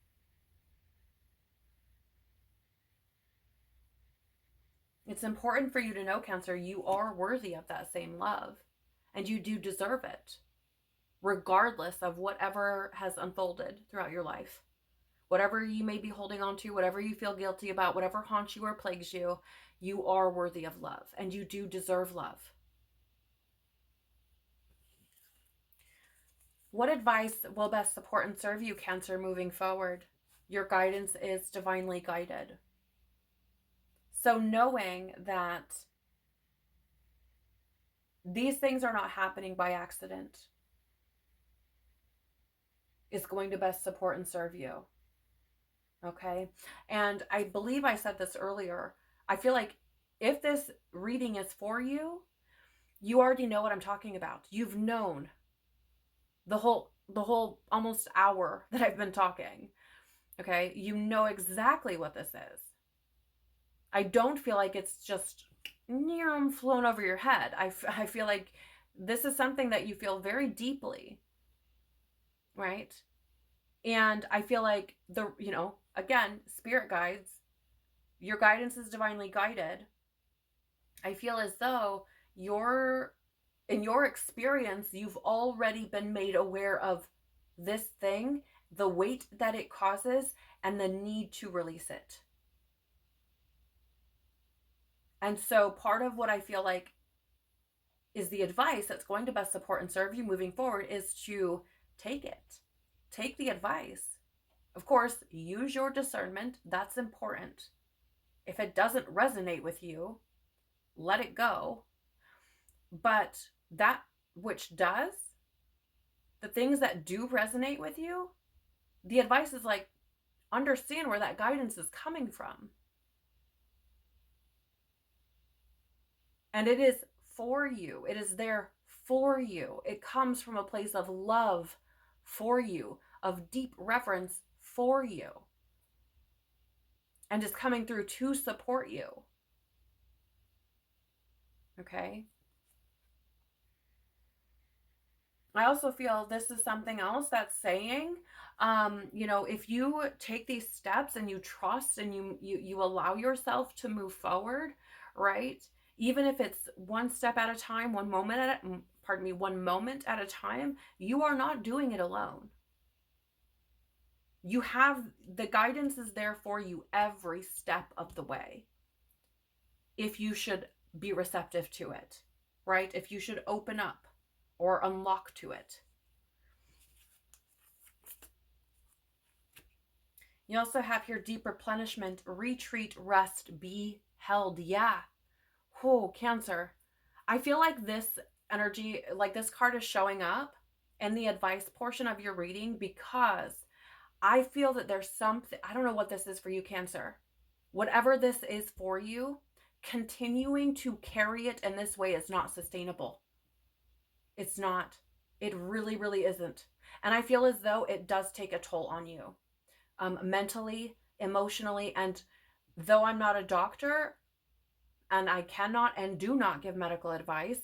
It's important for you to know, Cancer, you are worthy of that same love, and you do deserve it, regardless of whatever has unfolded throughout your life. Whatever you may be holding on to, whatever you feel guilty about, whatever haunts you or plagues you, you are worthy of love, and you do deserve love. What advice will best support and serve you, Cancer, moving forward? Your guidance is divinely guided. So knowing that these things are not happening by accident is going to best support and serve you. Okay? And I believe I said this earlier. I feel like if this reading is for you, you already know what I'm talking about. You've known the whole almost hour that I've been talking. Okay? You know exactly what this is. I don't feel like it's just flown over your head. I feel like this is something that you feel very deeply, right? And I feel like again, spirit guides, your guidance is divinely guided. I feel as though in your experience, you've already been made aware of this thing, the weight that it causes, and the need to release it. And so part of what I feel like is the advice that's going to best support and serve you moving forward is to take it. Take the advice. Of course, use your discernment. That's important. If it doesn't resonate with you, let it go. But that which does, the things that do resonate with you, the advice is like, understand where that guidance is coming from. And it is for you. It is there for you. It comes from a place of love for you, of deep reverence for you, and is coming through to support you. Okay? I also feel this is something else that's saying, if you take these steps and you trust and you allow yourself to move forward, right? Even if it's one step at a time, one moment at a time, you are not doing it alone. You have the guidance is there for you every step of the way. If you should be receptive to it, right? If you should open up or unlock to it. You also have here deep replenishment, retreat, rest, be held. Yeah. Oh, Cancer. I feel like this energy, like this card is showing up in the advice portion of your reading because I feel that there's something, I don't know what this is for you, Cancer. Whatever this is for you, continuing to carry it in this way is not sustainable. It's not. It really, really isn't. And I feel as though it does take a toll on you, mentally, emotionally. And though I'm not a doctor and I cannot and do not give medical advice,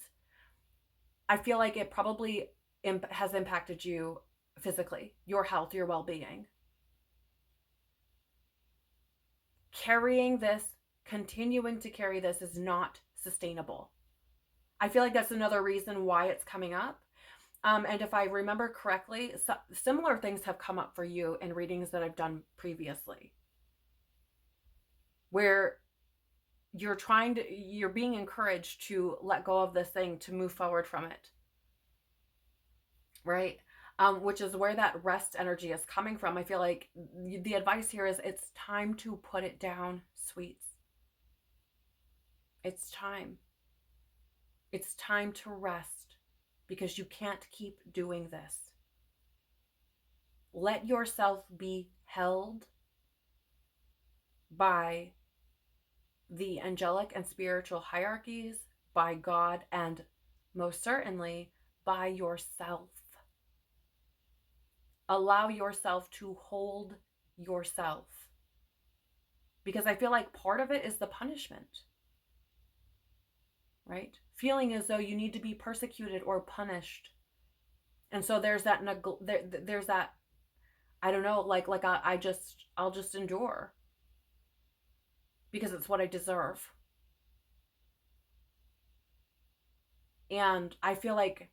I feel like it probably has impacted you physically, your health, your well-being. Carrying this, continuing to carry this is not sustainable. I feel like that's another reason why it's coming up. And if I remember correctly, similar things have come up for you in readings that I've done previously, where you're being encouraged to let go of this thing, to move forward from it, right? Which is where that rest energy is coming from. I feel like the advice here is it's time to put it down, sweets. It's time. It's time to rest because you can't keep doing this. Let yourself be held by the angelic and spiritual hierarchies, by God, and most certainly by yourself. Allow yourself to hold yourself. Because I feel like part of it is the punishment, right? Feeling as though you need to be persecuted or punished. And so there's that, there's that, I don't know, I'll just endure because it's what I deserve. And I feel like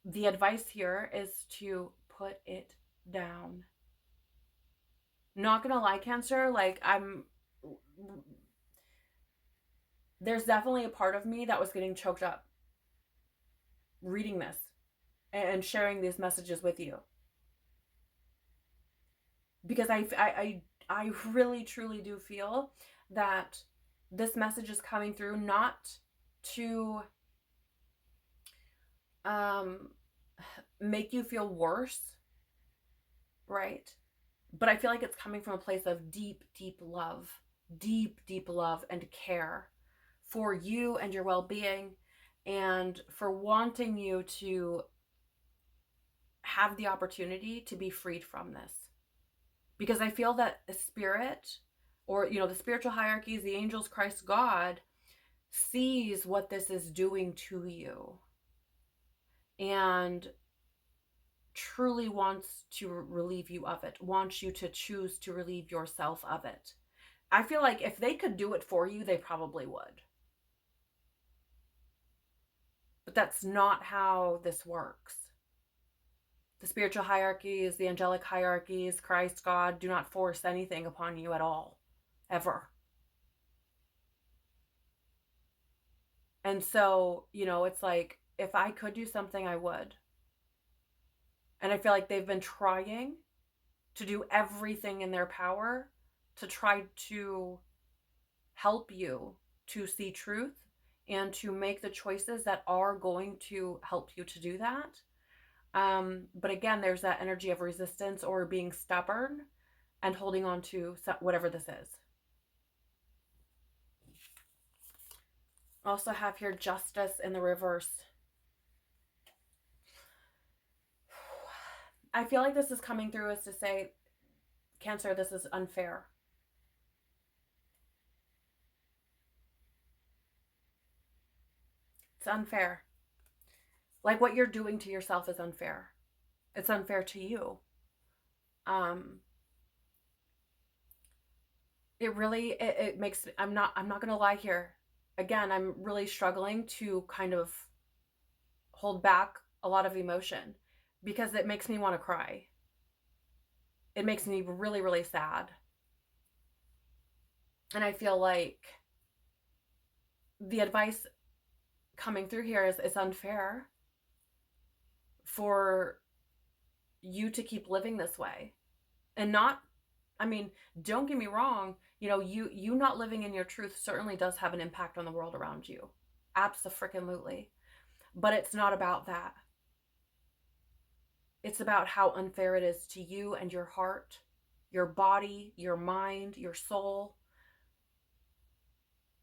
the advice here is to put it down. Not gonna lie, Cancer, there's definitely a part of me that was getting choked up reading this and sharing these messages with you. Because I really truly do feel that this message is coming through not to make you feel worse, right? But I feel like it's coming from a place of deep, deep love and care for you and your well-being, and for wanting you to have the opportunity to be freed from this. Because I feel that the spirit, or the spiritual hierarchies, the angels, Christ, God, sees what this is doing to you and truly wants to relieve you of it, wants you to choose to relieve yourself of it. I feel like if they could do it for you, they probably would. But that's not how this works. The spiritual hierarchies, the angelic hierarchies, Christ, God, do not force anything upon you at all, ever. And so, it's like, if I could do something, I would. And I feel like they've been trying to do everything in their power to try to help you to see truth and to make the choices that are going to help you to do that. But again, there's that energy of resistance or being stubborn and holding on to whatever this is. Also have here justice in the reverse. I feel like this is coming through as to say, Cancer, this is unfair. It's unfair. Like what you're doing to yourself is unfair. It's unfair to you. Um, it makes, I'm not gonna lie here. Again, I'm really struggling to kind of hold back a lot of emotion because it makes me want to cry. It makes me really, really sad. And I feel like the advice coming through here is it's unfair for you to keep living this way. And not, I mean, don't get me wrong, you not living in your truth certainly does have an impact on the world around you. Abso-freaking-lutely. But it's not about that. It's about how unfair it is to you and your heart, your body, your mind, your soul.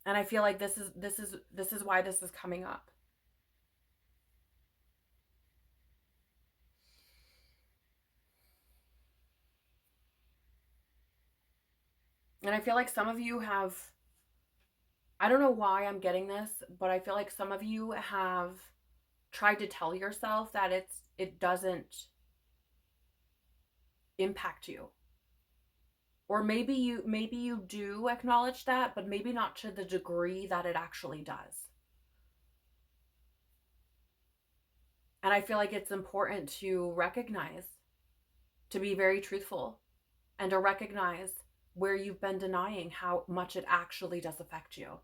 And I feel like this is why this is coming up. And I feel like some of you have, I don't know why I'm getting this, but I feel like some of you have tried to tell yourself that it doesn't impact you. Or maybe you do acknowledge that, but maybe not to the degree that it actually does. And I feel like it's important to recognize, to be very truthful, and to recognize where you've been denying how much it actually does affect you.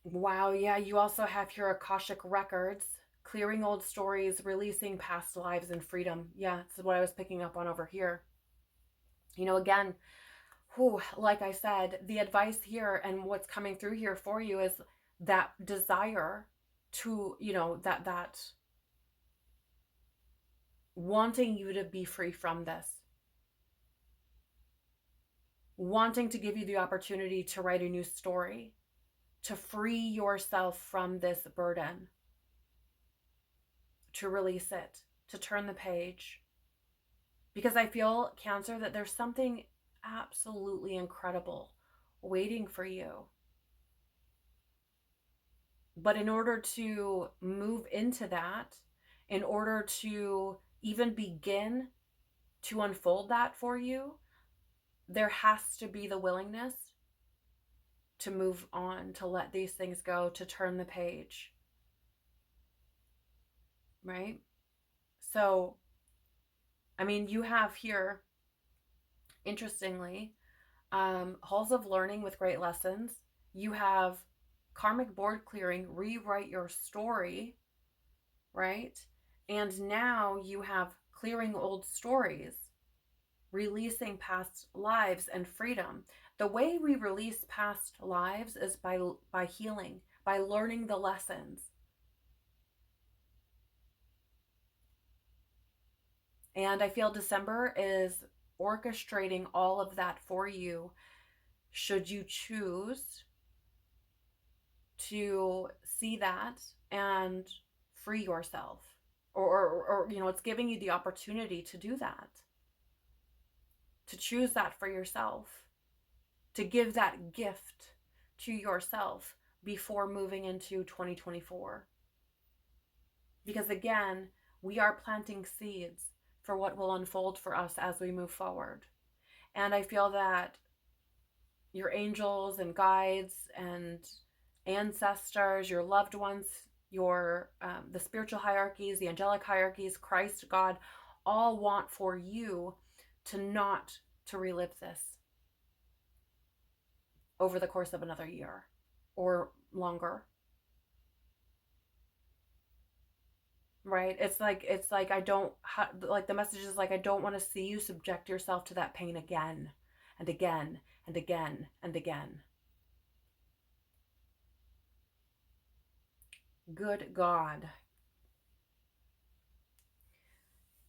Wow, yeah, you also have here Akashic records, clearing old stories, releasing past lives, and freedom. Yeah, that's what I was picking up on over here. Again, like I said, the advice here and what's coming through here for you is that desire to, that wanting you to be free from this, wanting to give you the opportunity to write a new story, to free yourself from this burden, to release it, to turn the page. Because I feel, Cancer, that there's something absolutely incredible waiting for you. But in order to move into that, in order to even begin to unfold that for you, there has to be the willingness to move on, to let these things go, to turn the page. Right? So, I mean, you have here, interestingly, halls of learning with great lessons. You have karmic board clearing, rewrite your story, right? And now you have clearing old stories, releasing past lives, and freedom. The way we release past lives is by healing, by learning the lessons. And I feel December is orchestrating all of that for you, should you choose to see that and free yourself. Or it's giving you the opportunity to do that, to choose that for yourself, to give that gift to yourself before moving into 2024. Because again, we are planting seeds for what will unfold for us as we move forward. And I feel that your angels and guides and ancestors, your loved ones, your the spiritual hierarchies, the angelic hierarchies, Christ, God, all want for you to not to relive this over the course of another year or longer. Right? It's like I don't like, the message is like, I don't want to see you subject yourself to that pain again and again and again and again. Good God.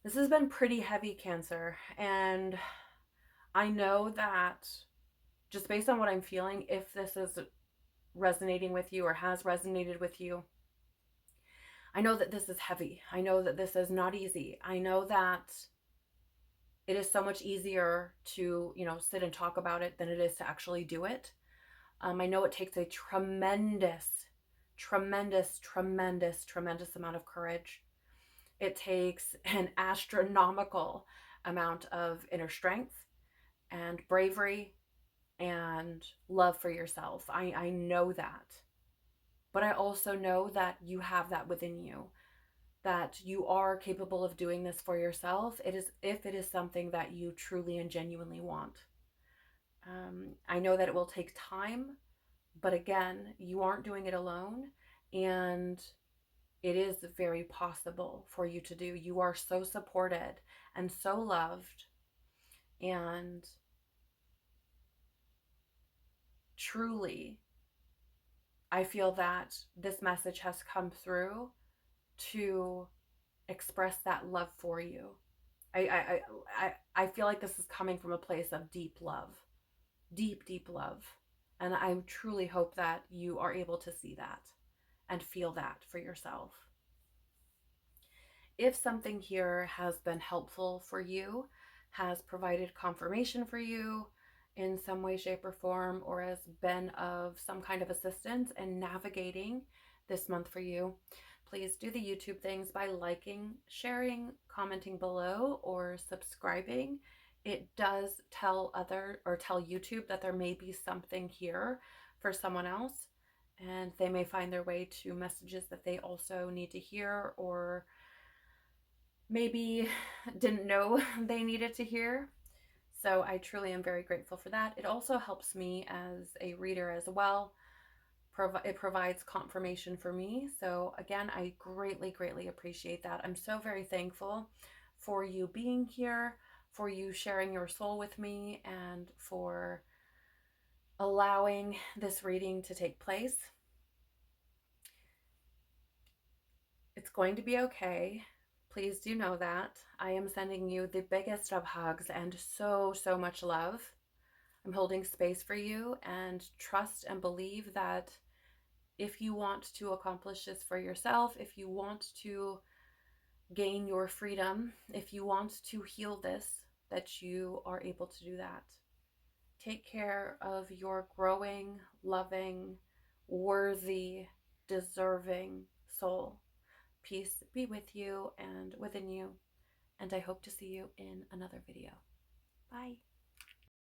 This has been pretty heavy, Cancer, and I know that just based on what I'm feeling, if this is resonating with you or has resonated with you, I know that this is heavy. I know that this is not easy. I know that it is so much easier to, sit and talk about it than it is to actually do it. I know it takes a tremendous, tremendous, tremendous, tremendous amount of courage. It takes an astronomical amount of inner strength and bravery and love for yourself. I know that. But I also know that you have that within you, that you are capable of doing this for yourself. It is, if it is something that you truly and genuinely want. I know that it will take time, but again, you aren't doing it alone, and it is very possible for you to do. You are so supported and so loved, and truly, I feel that this message has come through to express that love for you. I feel like this is coming from a place of deep love, deep, deep love. And I truly hope that you are able to see that and feel that for yourself. If something here has been helpful for you, has provided confirmation for you in some way, shape, or form, or has been of some kind of assistance in navigating this month for you, please do the YouTube things by liking, sharing, commenting below, or subscribing. It does tell YouTube that there may be something here for someone else, and they may find their way to messages that they also need to hear, or maybe didn't know they needed to hear. So I truly am very grateful for that. It also helps me as a reader as well. It provides confirmation for me. So again, I greatly, greatly appreciate that. I'm so very thankful for you being here, for you sharing your soul with me, and for allowing this reading to take place. It's going to be okay. Please do know that. I am sending you the biggest of hugs and so, so much love. I'm holding space for you, and trust and believe that if you want to accomplish this for yourself, if you want to gain your freedom, if you want to heal this, that you are able to do that. Take care of your growing, loving, worthy, deserving soul. Peace be with you and within you, and I hope to see you in another video. Bye.